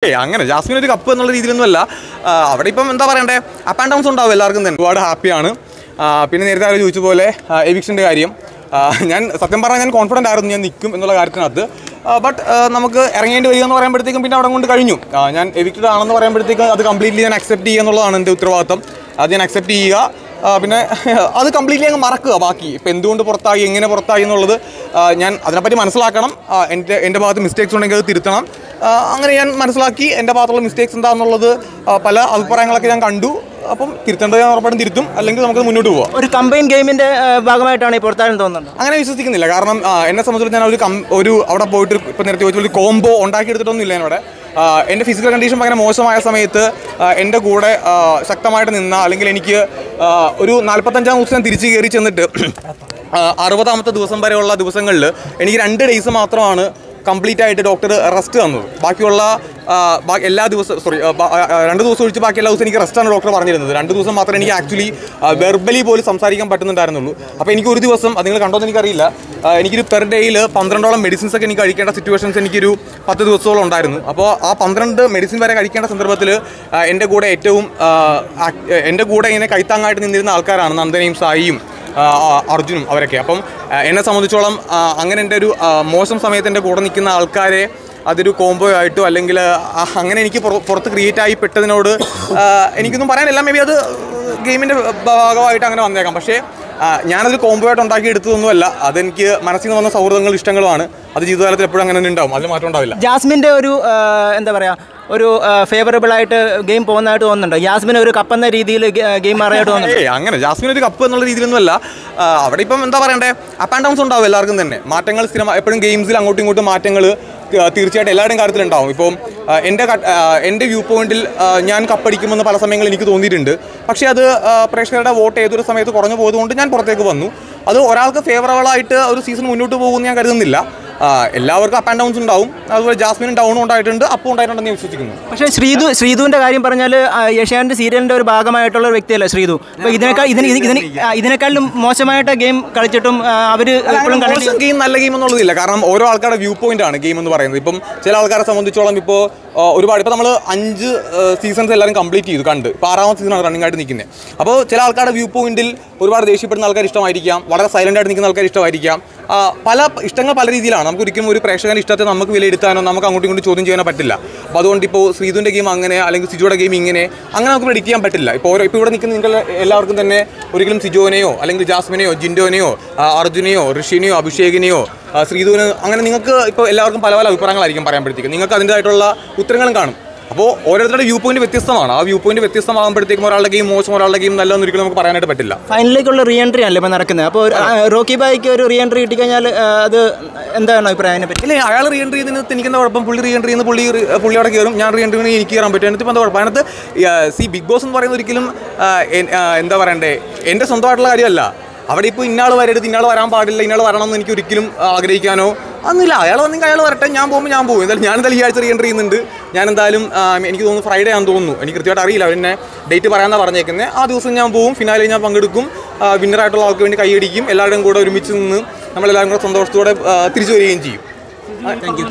അങ്ങനെ ജാസ്മിൻ ഒരു കപ്പ് എന്നുള്ള രീതിയിലൊന്നുമല്ല. അവിടെ ഇപ്പം എന്താ പറയണ്ടേ, അപ്പ് ആൻഡ് ഡൗൺസ് ഉണ്ടാവും. എല്ലാവർക്കും തന്നെ ഒരുപാട് ഹാപ്പിയാണ്. പിന്നെ നേരത്തെ അവർ ചോദിച്ച പോലെ എവിക്ഷൻ്റെ കാര്യം, ഞാൻ സത്യം പറഞ്ഞാൽ ഞാൻ കോൺഫിഡൻ്റ് ആയിരുന്നു ഞാൻ നിൽക്കും എന്നുള്ള കാര്യത്തിനകത്ത്. ബട്ട് നമുക്ക് ഇറങ്ങേണ്ടി വരിക എന്ന് പറയുമ്പോഴത്തേക്കും പിന്നെ അവിടെ കൊണ്ട് കഴിഞ്ഞു. ഞാൻ എവിക്റ്റഡ് ആണെന്ന് പറയുമ്പോഴത്തേക്കും അത് കംപ്ലീറ്റ്ലി ഞാൻ അക്സെപ്റ്റ് ചെയ്യുക എന്നുള്ളതാണ് എൻ്റെ ഉത്തരവാദിത്തം. അത് ഞാൻ അക്സെപ്റ്റ് ചെയ്യുക, പിന്നെ അത് കംപ്ലീറ്റ്ലി അങ്ങ് മറക്കുക. ബാക്കി ഇപ്പം എന്തുകൊണ്ട് പുറത്തായി, എങ്ങനെ പുറത്തായി എന്നുള്ളത് ഞാൻ അതിനെപ്പറ്റി മനസ്സിലാക്കണം. എൻ്റെ ഭാഗത്ത് മിസ്റ്റേക്സ് ഉണ്ടെങ്കിൽ അത് തിരുത്തണം. അങ്ങനെ ഞാൻ മനസ്സിലാക്കി എൻ്റെ ഭാഗത്തുള്ള മിസ്റ്റേക്സ് എന്താണെന്നുള്ളത് പല അഭിപ്രായങ്ങളൊക്കെ ഞാൻ കണ്ടു. അപ്പം തിരുത്തേണ്ടത് ഞാൻ ഉറപ്പായിട്ടും തിരുത്തും, അല്ലെങ്കിൽ നമുക്ക് മുന്നോട്ട് പോകാം. ഒരു കമ്പൈൻ ഗെയിമിൻ്റെ ഭാഗമായിട്ടാണ് ഈ പുറത്തായെന്ന് തോന്നുന്നത്. അങ്ങനെ വിശ്വസിക്കുന്നില്ല. കാരണം എന്നെ സംബന്ധിച്ചിടത്തോളം ഞാൻ ഒരു അവിടെ പോയിട്ട് ഇപ്പം നേരത്തെ ചോദിച്ച ഒരു കോംബോ ഉണ്ടാക്കിയെടുത്തിട്ടൊന്നുമില്ല. എന്നോട് എൻ്റെ ഫിസിക്കൽ കണ്ടീഷൻ ഭയങ്കര മോശമായ സമയത്ത് എൻ്റെ കൂടെ ശക്തമായിട്ട് നിന്ന, അല്ലെങ്കിൽ എനിക്ക് ഒരു 45-ാം ദിവസം ഞാൻ തിരിച്ച് കയറി ചെന്നിട്ട് 60-ാമത്തെ ദിവസം വരെയുള്ള ദിവസങ്ങളിൽ എനിക്ക് 2 ഡേയ്സ് മാത്രമാണ് കംപ്ലീറ്റ് ആയിട്ട് ഡോക്ടർ റെസ്റ്റ് തന്നത്. ബാക്കിയുള്ള എല്ലാ ദിവസവും 2 ദിവസം ഒഴിച്ച് ബാക്കി എല്ലാ ദിവസവും എനിക്ക് റെസ്റ്റാണ് ഡോക്ടർ പറഞ്ഞിരുന്നത്. 2 ദിവസം മാത്രമേ എനിക്ക് ആക്ച്വലി വെർബലി പോലും സംസാരിക്കാൻ പറ്റുന്നുണ്ടായിരുന്നുള്ളൂ. അപ്പോൾ എനിക്ക് ഒരു ദിവസം, അത് നിങ്ങൾ കണ്ടോന്ന് എനിക്കറിയില്ല, എനിക്കൊരു പെർ ഡേയിൽ 12ഓളം മെഡിസിൻസ് ഒക്കെ എനിക്ക് കഴിക്കേണ്ട സിറ്റുവേഷൻസ് എനിക്കൊരു 10 ദിവസത്തോളം ഉണ്ടായിരുന്നു. അപ്പോൾ ആ 12 മെഡിസിൻ വരെ കഴിക്കേണ്ട സന്ദർഭത്തിൽ എൻ്റെ കൂടെ ഇങ്ങനെ കൈത്താങ്ങായിട്ട് നിന്നിരുന്ന ആൾക്കാരാണ് നന്ദനയും സായിയും അർജുനും അവരൊക്കെ. അപ്പം എന്നെ സംബന്ധിച്ചോളം അങ്ങനെ എൻ്റെ ഒരു മോശം സമയത്ത് എൻ്റെ കൂടെ നിൽക്കുന്ന ആൾക്കാരെ അതൊരു കോംബോ ആയിട്ടോ അല്ലെങ്കിൽ അങ്ങനെ എനിക്ക് പുറത്ത് ക്രിയേറ്റ് ആയി പെട്ടതിനോട് എനിക്കൊന്നും പറയാനില്ല. മേ ബി അത് ഗെയിമിൻ്റെ ഭാഗമായിട്ട് അങ്ങനെ വന്നേക്കാം. പക്ഷേ ഞാനതൊരു കോംബോ ആയിട്ട് ഉണ്ടാക്കി എടുത്തതൊന്നുമല്ല. അതെനിക്ക് മനസ്സിൽ നിന്ന് വന്ന സൗഹൃദങ്ങളും ഇഷ്ടങ്ങളുമാണ്. അത് ജീവിതകാലത്തിൽ എപ്പോഴും അങ്ങനെ തന്നെ ഉണ്ടാവും, അതിൽ മാറ്റം ഉണ്ടാവില്ല. ജാസ്മിൻ്റെ ഒരു എന്താ പറയുക, ഒരു ഫേവറബിൾ ആയിട്ട് ഗെയിം പോകുന്നതായിട്ട് തോന്നുന്നുണ്ടോ? ജാസ്മിൻ ഒരു കപ്പ് എന്ന രീതിയിൽ ഗെയിം മാറിയായിട്ട് തോന്നുന്നുണ്ട്. അങ്ങനെ ജാസ്മിൻ ഒരു കപ്പ് എന്നുള്ള രീതിയിലൊന്നുമല്ല. അവിടെ ഇപ്പം എന്താ പറയണ്ടേ, അപ്പ് ആൻഡ് ഡൗൺസ് ഉണ്ടാവും എല്ലാവർക്കും തന്നെ. മാറ്റങ്ങൾ സ്ഥിരം എപ്പോഴും ഗെയിംസിൽ അങ്ങോട്ടും ഇങ്ങോട്ടും മാറ്റങ്ങൾ തീർച്ചയായിട്ടും എല്ലാവരുടെയും കാര്യത്തിലുണ്ടാവും. ഇപ്പം എൻ്റെ വ്യൂ പോയിന്റിൽ ഞാൻ കപ്പടിക്കുമെന്ന് പല സമയങ്ങളിൽ എനിക്ക് തോന്നിയിട്ടുണ്ട്. പക്ഷേ അത് പ്രേക്ഷകരുടെ വോട്ട് ഏതൊരു സമയത്ത് കുറഞ്ഞു പോയതുകൊണ്ട് ഞാൻ പുറത്തേക്ക് വന്നു. അത് ഒരാൾക്ക് ഫേവറബിളായിട്ട് ഒരു സീസൺ മുന്നോട്ട് പോകുമെന്ന് ഞാൻ കരുതുന്നില്ല. എല്ലാവർക്കും അപ്പ് ആൻഡ് ഡൗൺസ് ഉണ്ടാവും. അതുപോലെ ജാസ്മിനും ഡൗണും ഉണ്ടായിട്ടുണ്ട്, അപ്പും ഉണ്ടായിട്ടുണ്ടെന്ന് ഞാൻ വിശ്വസിക്കുന്നു. പക്ഷേ ശ്രീധുവിൻ്റെ കാര്യം പറഞ്ഞാൽ ഏഷ്യാനെറ്റ് സീരിയലിൻ്റെ ഒരു ഭാഗമായിട്ടുള്ള ഒരു വ്യക്തിയല്ല ശ്രീധു. അപ്പോൾ ഇതിനേക്കാളും മോശമായിട്ട് ഗെയിം കളിച്ചിട്ടും അവർ ഗെയിം നല്ല ഗെയിം എന്നുള്ളതില്ല. കാരണം ഓരോ ആൾക്കാരുടെ വ്യൂ പോയിന്റ് ആണ് ഗെയിം എന്ന് പറയുന്നത്. ഇപ്പം ചില ആൾക്കാരെ സംബന്ധിച്ചോളം ഇപ്പോൾ ഒരുപാട് ഇപ്പോൾ നമ്മൾ 5 സീസൺസ് എല്ലാവരും കംപ്ലീറ്റ് ചെയ്തു കണ്ട്. ഇപ്പോൾ 6ാമത്തെ സീസണാണ് റണ്ണിംഗ് ആയിട്ട് നിൽക്കുന്നത്. അപ്പോൾ ചില ആൾക്കാരുടെ വ്യൂ പോയിന്റിൽ ഒരുപാട് ദേഷ്യപ്പെടുന്ന ആൾക്കാർ ഇഷ്ടമായിരിക്കാം, വളരെ സൈലൻ്റ് ആയിട്ട് നിൽക്കുന്ന ആൾക്കാർ ഇഷ്ടമായിരിക്കാം. പല ഇഷ്ടങ്ങൾ പല രീതിയിലാണ്. നമുക്ക് ഒരിക്കലും ഒരു പ്രേക്ഷകൻ്റെ ഇഷ്ടത്തെ നമുക്ക് വിലയിരുത്താനോ നമുക്ക് അങ്ങോട്ടും ഇങ്ങോട്ടും ചോദ്യം ചെയ്യാനോ പറ്റില്ല. അപ്പോൾ അതുകൊണ്ട് ഇപ്പോൾ ശ്രീധുവിൻ്റെ ഗെയിം അങ്ങനെ, അല്ലെങ്കിൽ സിജോയുടെ ഗെയിം ഇങ്ങനെ, അങ്ങനെ നമുക്ക് പ്രെഡിക്റ്റ് ചെയ്യാൻ പറ്റില്ല. ഇപ്പോൾ ഇവിടെ നിൽക്കുന്ന നിങ്ങൾ എല്ലാവർക്കും തന്നെ ഒരിക്കലും സിജോനെയോ അല്ലെങ്കിൽ ജാസ്മിനെയോ ജിൻഡോനെയോ അർജുനെയോ ഋഷിനെയോ അഭിഷേകിനെയോ ശ്രീധുവിന് അങ്ങനെ നിങ്ങൾക്ക് ഇപ്പോൾ എല്ലാവർക്കും പല പല അഭിപ്രായങ്ങളായിരിക്കും പറയുമ്പോഴത്തേക്കും. നിങ്ങൾക്ക് അതിൻ്റെതായിട്ടുള്ള ഉത്തരങ്ങളും കാണും. അപ്പോൾ ഓരോരുത്തരുടെ വ്യൂ പോയിന്റ് വ്യത്യസ്തമാണ്. ആ വ്യൂ പോയിന്റ് വ്യത്യസ്തമാകുമ്പോഴത്തേക്കും ഒരാളുടെ ഗെയിം മോശം, ഒരാളുടെ ഗെയിം നല്ലതെന്ന് ഒരിക്കലും നമുക്ക് പറയാനായിട്ട് പറ്റില്ല. ഫൈനലിലേക്കുള്ള റീ എൻട്രി അല്ലേ ഇപ്പോൾ നടക്കുന്നത്. അപ്പോൾ റോക്കി ബായിക്ക് ഒരു റീ എൻട്രി കിട്ടിക്കഴിഞ്ഞാൽ അത് എന്താണ് അഭിപ്രായം അതിനെ പറ്റി? ഇല്ലേ, അയാൾ റീ എൻട്രി ചെയ്യുന്നതിന് എനിക്ക് എന്താ കുഴപ്പം? പുള്ളി റീ എൻട്രി ചെയ്യുന്ന പുള്ളി അവിടെ കയറും, ഞാൻ റീ എൻട്രി എനിക്ക് കയറാൻ പറ്റും. എന്നിട്ട് ഇപ്പോൾ എന്താ കുഴപ്പം? അതിനകത്ത് ബിഗ് ബോസ് എന്ന് പറയുന്നത് ഒരിക്കലും എന്താ പറയണ്ടേ, എൻ്റെ സ്വന്തമായിട്ടുള്ള കാര്യമല്ല. അവിടെ ഇപ്പോൾ ഇന്നാൾ വരരുത്, ഇന്നാൾ വരാൻ പാടില്ല, ഇന്നാൾ വരണമെന്ന് എനിക്ക് ഒരിക്കലും ആഗ്രഹിക്കാനോ ഒന്നുമില്ല. അയാൾ വന്നെങ്കിൽ അയാൾ വരട്ടെ, ഞാൻ പോകുമ്പോൾ ഞാൻ പോകും. എന്തായാലും ഞാനെന്തായാലും ഈ ആഴ്ച റീ എൻട്രി ചെയ്യുന്നുണ്ട്. ഞാൻ എന്തായാലും എനിക്ക് തോന്നുന്നു ഫ്രൈഡേ ആണെന്ന് തോന്നുന്നു, എനിക്ക് കൃത്യമായിട്ട് അറിയില്ല. അവരെന്നെ ഡേറ്റ് പറയാമെന്നാണ് പറഞ്ഞേക്കുന്നത്. ആ ദിവസം ഞാൻ പോകും, ഫിനാലിൽ ഞാൻ പങ്കെടുക്കും, വിന്നറായിട്ടുള്ള ആൾക്ക് വേണ്ടി കൈയടിക്കും, എല്ലാവരുടെയും കൂടെ ഒരുമിച്ച് നിന്ന് നമ്മളെല്ലാവരും കൂടെ സന്തോഷത്തോടെ തിരിച്ചു വരികയും ചെയ്യും. Thank you.